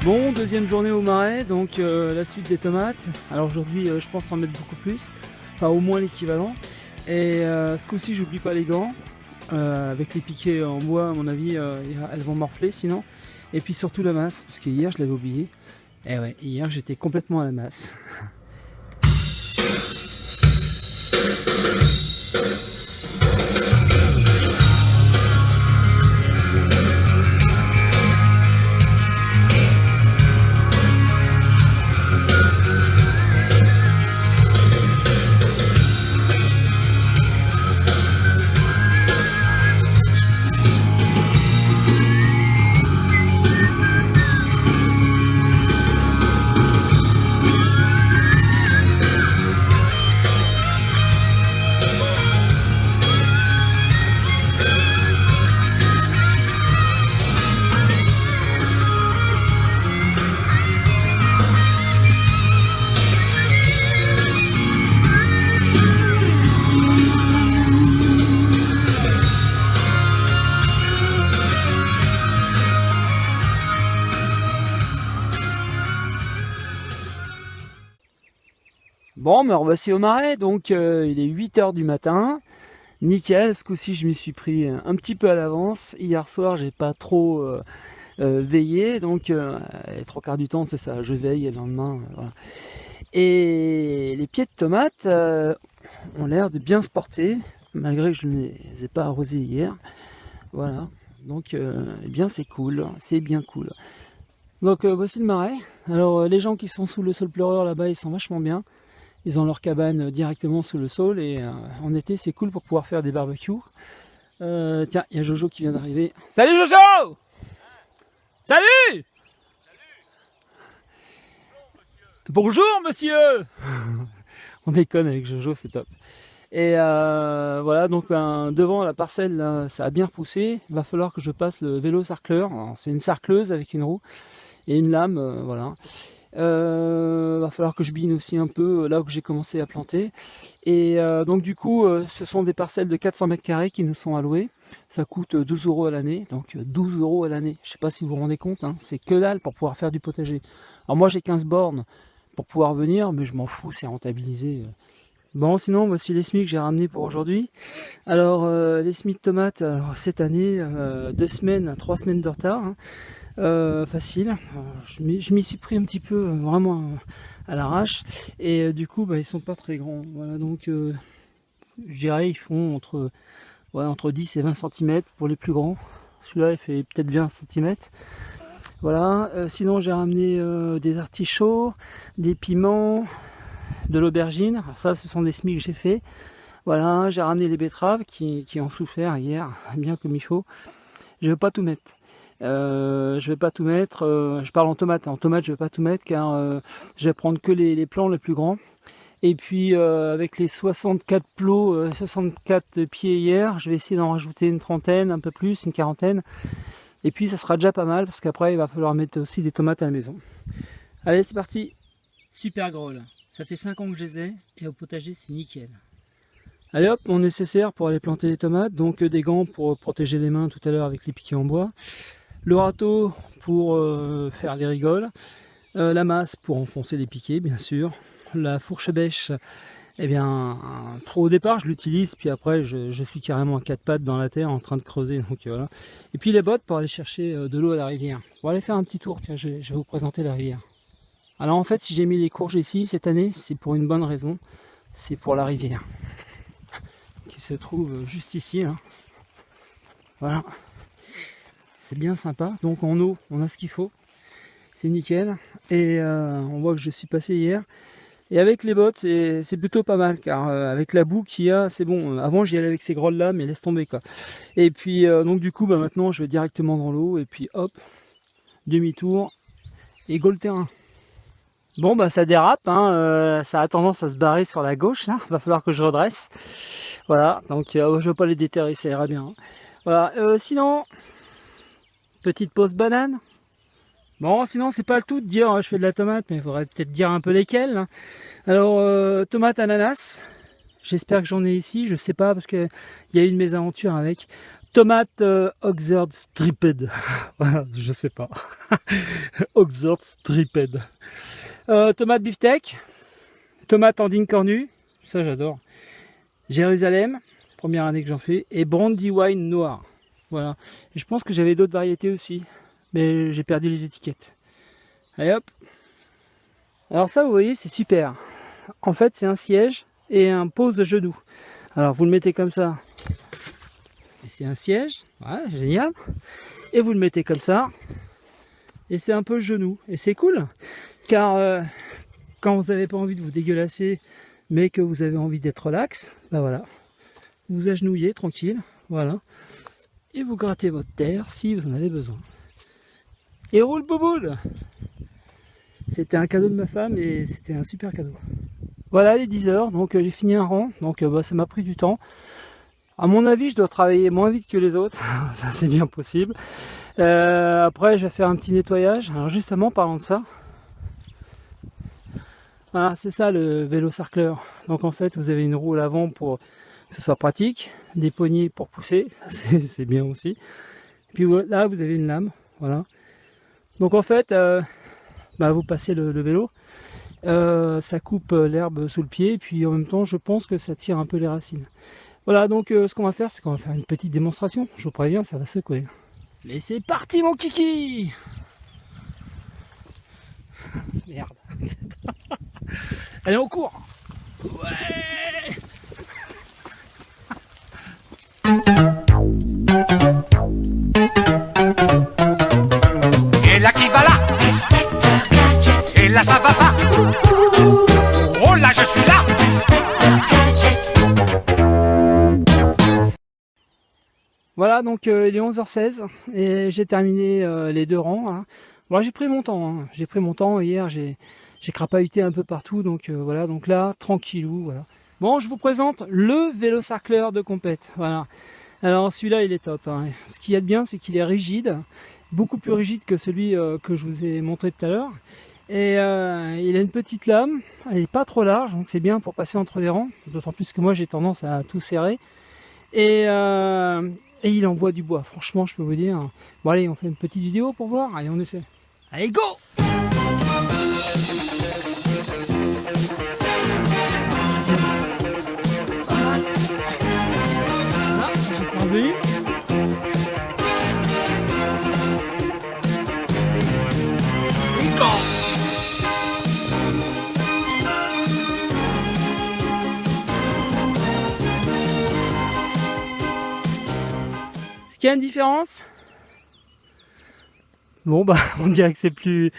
Bon, deuxième journée au marais, donc la suite des tomates. Alors aujourd'hui, je pense en mettre beaucoup plus, enfin au moins l'équivalent. Et ce coup-ci, j'oublie pas les gants. Avec les piquets en bois, à mon avis, elles vont morfler sinon. Et puis surtout la masse, parce que hier, je l'avais oublié. Et ouais, hier, j'étais complètement à la masse. Bon, me revoici au marais, donc il est 8 h du matin. Nickel, ce coup-ci je m'y suis pris un petit peu à l'avance. Hier soir j'ai pas trop veillé, donc les trois quarts du temps c'est ça, je veille et le lendemain, voilà. Et les pieds de tomates ont l'air de bien se porter, malgré que je ne les ai pas arrosés hier. Voilà, donc eh bien c'est cool, c'est bien cool. Donc voici le marais. Alors les gens qui sont sous le sol pleureur là-bas, ils sont vachement bien. Ils ont leur cabane directement sous le sol et en été c'est cool pour pouvoir faire des barbecues. Tiens, il y a Jojo qui vient d'arriver. Salut Jojo! Salut! Bonjour monsieur! On déconne avec Jojo, c'est top. Et voilà, donc devant la parcelle, là, ça a bien repoussé. Il va falloir que je passe le vélo sarcleur. C'est une sarcleuse avec une roue et une lame, voilà. Va falloir que je bine aussi un peu là où j'ai commencé à planter. Et donc du coup, ce sont des parcelles de 400 mètres carrés qui nous sont allouées. Ça coûte 12 € à l'année, donc 12 € à l'année. Je sais pas si vous vous rendez compte, hein, c'est que dalle pour pouvoir faire du potager. Alors moi j'ai 15 bornes pour pouvoir venir, mais je m'en fous, c'est rentabilisé. Bon, sinon voici les semis que j'ai ramenés pour aujourd'hui. Alors les semis de tomates, alors, cette année, 2 semaines, 3 semaines de retard, hein. Facile, je m'y suis pris un petit peu vraiment à l'arrache et du coup ils sont pas très grands, voilà, donc je dirais ils font entre 10 et 20 cm pour les plus grands. Celui-là il fait peut-être 20 cm, voilà. Sinon j'ai ramené des artichauts, des piments, de l'aubergine. Alors ça ce sont des semis que j'ai fait, voilà. J'ai ramené les betteraves qui ont souffert hier bien comme il faut. Je vais pas tout mettre. Je vais pas tout mettre, je parle en tomate. En tomate je vais pas tout mettre car je vais prendre que les plants les plus grands. Et puis avec les 64 plots, 64 pieds hier, je vais essayer d'en rajouter une trentaine, un peu plus, une quarantaine. Et puis ça sera déjà pas mal parce qu'après il va falloir mettre aussi des tomates à la maison. Allez, c'est parti. Super gros là, ça fait 5 ans que je les ai et au potager c'est nickel. Allez hop, mon nécessaire pour aller planter les tomates, donc des gants pour protéger les mains tout à l'heure avec les piquets en bois. Le râteau pour faire les rigoles, la masse pour enfoncer les piquets bien sûr, la fourche bêche, eh bien au départ je l'utilise, puis après je suis carrément à 4 pattes dans la terre en train de creuser, donc voilà. Et puis les bottes pour aller chercher de l'eau à la rivière. On va aller faire un petit tour, tiens, je vais vous présenter la rivière. Alors en fait si j'ai mis les courges ici cette année, c'est pour une bonne raison, c'est pour la rivière qui se trouve juste ici, là. Voilà. C'est bien sympa, donc en eau on a ce qu'il faut, c'est nickel. Et on voit que je suis passé hier et avec les bottes c'est plutôt pas mal car avec la boue qu'il y a c'est bon. Avant j'y allais avec ces grolles là mais laisse tomber quoi. Et puis donc du coup maintenant je vais directement dans l'eau et puis hop, demi-tour et go le terrain. Bon ça dérape, hein, ça a tendance à se barrer sur la gauche là, va falloir que je redresse. Voilà, donc je vais pas les déterrer, ça ira bien, hein. Voilà, sinon petite pause banane. Bon, sinon c'est pas le tout de dire je fais de la tomate, mais il faudrait peut-être dire un peu lesquelles, hein. Alors tomate ananas, j'espère que j'en ai ici, je sais pas parce que il y a eu une mésaventure avec. Tomate Oxford Stripped. Voilà, je sais pas. Oxford Stripped. Tomate beefsteak. Tomate andine cornue. Ça j'adore. Jérusalem. Première année que j'en fais. Et Brandywine noir. Voilà. Et je pense que j'avais d'autres variétés aussi. Mais j'ai perdu les étiquettes. Allez hop. Alors ça vous voyez c'est super. En fait c'est un siège et un pose de genou. Alors vous le mettez comme ça. C'est un siège, ouais, génial. Et vous le mettez comme ça. Et c'est un peu le genou. Et c'est cool. Car quand vous n'avez pas envie de vous dégueulasser, mais que vous avez envie d'être relax, ben voilà. Vous vous agenouillez tranquille. Voilà. Et vous grattez votre terre si vous en avez besoin. Et roule bouboule. C'était un cadeau de ma femme et c'était un super cadeau. Voilà les 10 heures. Donc j'ai fini un rang. Donc ça m'a pris du temps. À mon avis, je dois travailler moins vite que les autres, ça c'est bien possible. Après, je vais faire un petit nettoyage. Alors justement, parlant de ça, voilà, c'est ça le vélo sarcleur. Donc en fait, vous avez une roue à l'avant pour que ce soit pratique, des poignées pour pousser, ça c'est bien aussi. Et puis là, vous avez une lame, voilà. Donc en fait, vous passez le vélo, ça coupe l'herbe sous le pied, et puis en même temps, je pense que ça tire un peu les racines. Voilà, donc ce qu'on va faire, c'est qu'on va faire une petite démonstration. Je vous préviens, ça va secouer. Et c'est parti, mon kiki! Merde. Allez, on court! Ouais! Et là qui va là? Inspecteur Gadget. Et là ça va pas? Oh là, je suis là! Inspecteur Gadget. Voilà, donc il est 11h16 et j'ai terminé les 2 rangs. Hein. Bon, j'ai pris mon temps, hein. J'ai pris mon temps. Hier, j'ai crapahuté un peu partout, donc voilà. Donc là, tranquillou, voilà. Bon, je vous présente le vélo sarcleur de compète. Voilà. Alors celui-là, il est top. Hein. Ce qu'il y a de bien, c'est qu'il est rigide, beaucoup plus rigide que celui que je vous ai montré tout à l'heure. Et il a une petite lame, elle n'est pas trop large, donc c'est bien pour passer entre les rangs. D'autant plus que moi, j'ai tendance à tout serrer. Et il envoie du bois, franchement je peux vous dire. Bon allez, on fait une petite vidéo pour voir, allez on essaie. Allez go! Voilà, c'est parvenu. Et go! Il y a une différence. Bon bah on dirait que c'est plus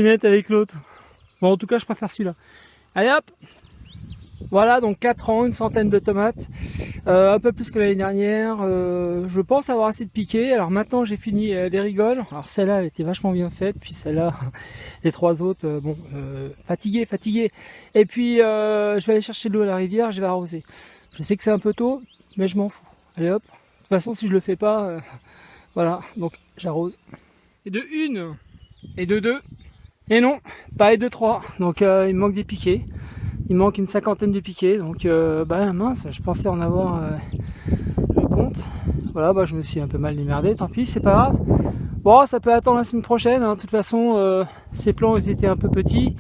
net avec l'autre. Bon en tout cas je préfère celui-là. Allez hop. Voilà donc 4 rangs, une centaine de tomates. Un peu plus que l'année dernière. Je pense avoir assez de piquets. Alors maintenant j'ai fini les rigoles. Alors celle-là elle était vachement bien faite. Puis celle-là, les 3 autres, fatigué. Et puis je vais aller chercher de l'eau à la rivière, je vais arroser. Je sais que c'est un peu tôt, mais je m'en fous. Allez hop. De toute façon, si je le fais pas, voilà, donc j'arrose. Et de 1, et de 2, et non, pas et de 3. Donc il me manque des piquets. Il manque une 50aine de piquets. Donc mince, je pensais en avoir le compte. Voilà, je me suis un peu mal démerdé, tant pis, c'est pas grave. Bon, ça peut attendre la semaine prochaine. Hein. De toute façon, ces plans, ils étaient un peu petits.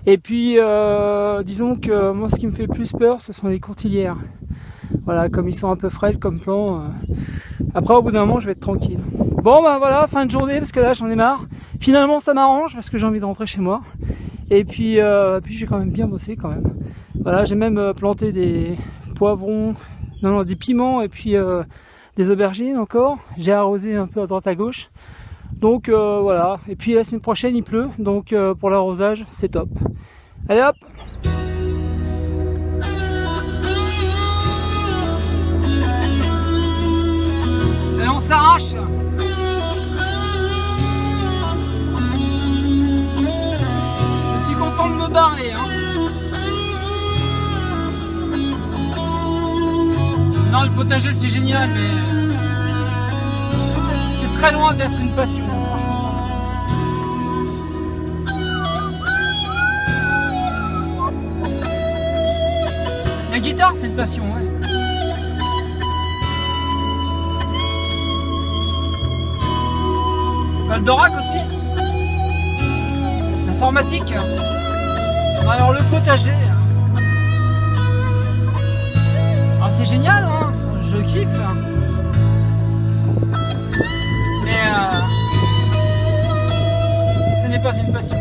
Et puis, disons que moi, ce qui me fait le plus peur, ce sont les courtilières. Voilà, comme ils sont un peu frêles comme plan. Après, au bout d'un moment, je vais être tranquille. Bon, voilà, fin de journée, parce que là, j'en ai marre. Finalement, ça m'arrange, parce que j'ai envie de rentrer chez moi. Et puis j'ai quand même bien bossé, quand même. Voilà, j'ai même planté des poivrons, des piments, et puis des aubergines encore. J'ai arrosé un peu à droite à gauche. Donc, voilà. Et puis, la semaine prochaine, il pleut. Donc, pour l'arrosage, c'est top. Allez, hop! On s'arrache. Je suis content de me barrer. Hein. Non, le potager c'est génial, mais c'est très loin d'être une passion, franchement. La guitare c'est une passion, ouais. Valdorac aussi. L'informatique. Alors le potager. Alors c'est génial, hein, je kiffe. Mais ce n'est pas une passion.